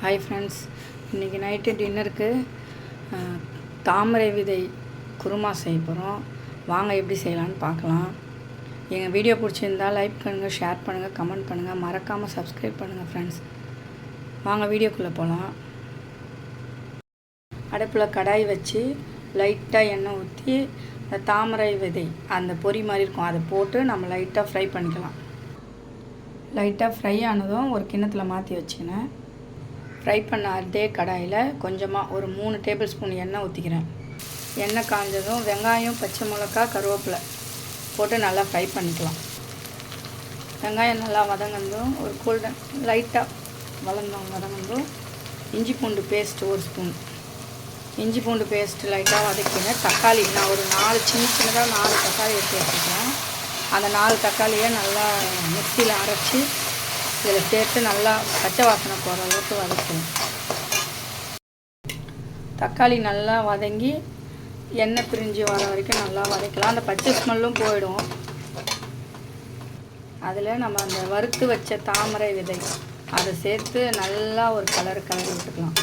Hi friends, இன்றைக்கி night டின்னருக்கு தாமரை விதை குருமா செய்ய போகிறோம். வாங்க எப்படி செய்யலான்னு பார்க்கலாம். எங்கள் வீடியோ பிடிச்சிருந்தால் லைக் பண்ணுங்கள், ஷேர் பண்ணுங்கள், கமெண்ட் பண்ணுங்கள், மறக்காமல் சப்ஸ்கிரைப் பண்ணுங்கள் ஃப்ரெண்ட்ஸ். வாங்க வீடியோக்குள்ளே போகலாம். அடுப்பில் கடாய் வச்சு லைட்டாக எண்ணெய் ஊற்றி அந்த தாமரை விதை அந்த பொரி மாதிரி இருக்கும் அதை போட்டு நம்ம லைட்டாக ஃப்ரை பண்ணிக்கலாம். லைட்டாக ஃப்ரை ஆனதும் ஒரு கிண்ணத்தில் மாற்றி வச்சுக்கினேன். ஃப்ரை பண்ண அதே கடாயில் கொஞ்சமாக ஒரு 3 டேபிள் ஸ்பூன் எண்ணெய் ஊற்றிக்கிறேன். எண்ணெய் காஞ்சதும் வெங்காயம், பச்சை மிளகா, கருவேப்பிலை போட்டு நல்லா ஃப்ரை பண்ணிக்கலாம். வெங்காயம் நல்லா வதங்கந்தும் ஒரு கோல்டன் லைட்டாக வதங்கந்தும் இஞ்சி பூண்டு பேஸ்ட் 1 ஸ்பூன் இஞ்சி பூண்டு பேஸ்ட்டு லைட்டாக வதக்கினேன். தக்காளி நான் ஒரு 4 சின்னதாக 4 தக்காளி எடுத்து வச்சுக்கிறேன். அந்த 4 தக்காளியை நல்லா மிக்சியில் அரைச்சி இதில் சேர்த்து நல்லா பச்சை வாசனை போகிற அளவுக்கு வதக்கணும். தக்காளி நல்லா வதங்கி எண்ணெய் பிரிஞ்சு வர வரைக்கும் நல்லா வதக்கலாம். அந்த பச்சை ஸ்மெல்லும் போயிடும். அதில் நம்ம அந்த வறுத்து வச்ச தாமரை விதை அதை சேர்த்து நல்லா ஒரு கலரி விட்டுக்கலாம்.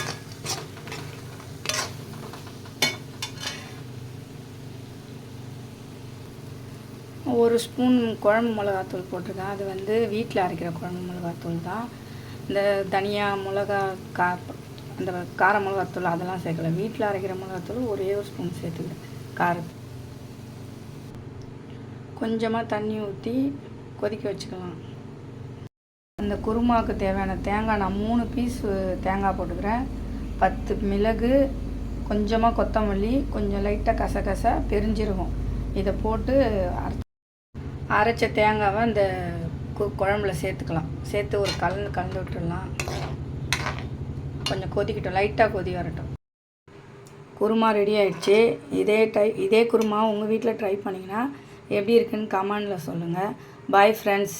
ஒரு ஸ்பூன் குழம்பு மிளகாத்தூள் போட்டிருக்கேன். அது வந்து வீட்டில் அரைக்கிற குழம்பு மிளகாத்தூள் தான். இந்த தனியா மிளகா அந்த கார மிளகாத்தூள் அதெல்லாம் சேர்க்கல. வீட்டில் அரைக்கிற மிளகாத்தூள் ஒரே ஒரு ஸ்பூன் சேர்த்துக்கிறேன். காரம் கொஞ்சமாக தண்ணி ஊற்றி கொதிக்க வச்சுக்கலாம். அந்த குருமாவுக்கு தேவையான தேங்காய் நான் 3 பீஸ் தேங்காய் போட்டுக்கிறேன். 10 மிளகு, கொஞ்சமாக கொத்தமல்லி, கொஞ்சம் லைட்டாக கசகசா, பெருஞ்சீரகம் இதை போட்டு அரைச்ச தேங்காவை இந்த குழம்புல சேர்த்துக்கலாம். சேர்த்து ஒரு கலந்து விட்டுடலாம். கொஞ்சம் கொதிக்கட்டும், லைட்டாக கொதி வரட்டும். குருமா ரெடி ஆகிடுச்சு. இதே குருமா உங்கள் வீட்டில் ட்ரை பண்ணிங்கன்னா எப்படி இருக்குன்னு கமெண்டில் சொல்லுங்கள். Bye friends.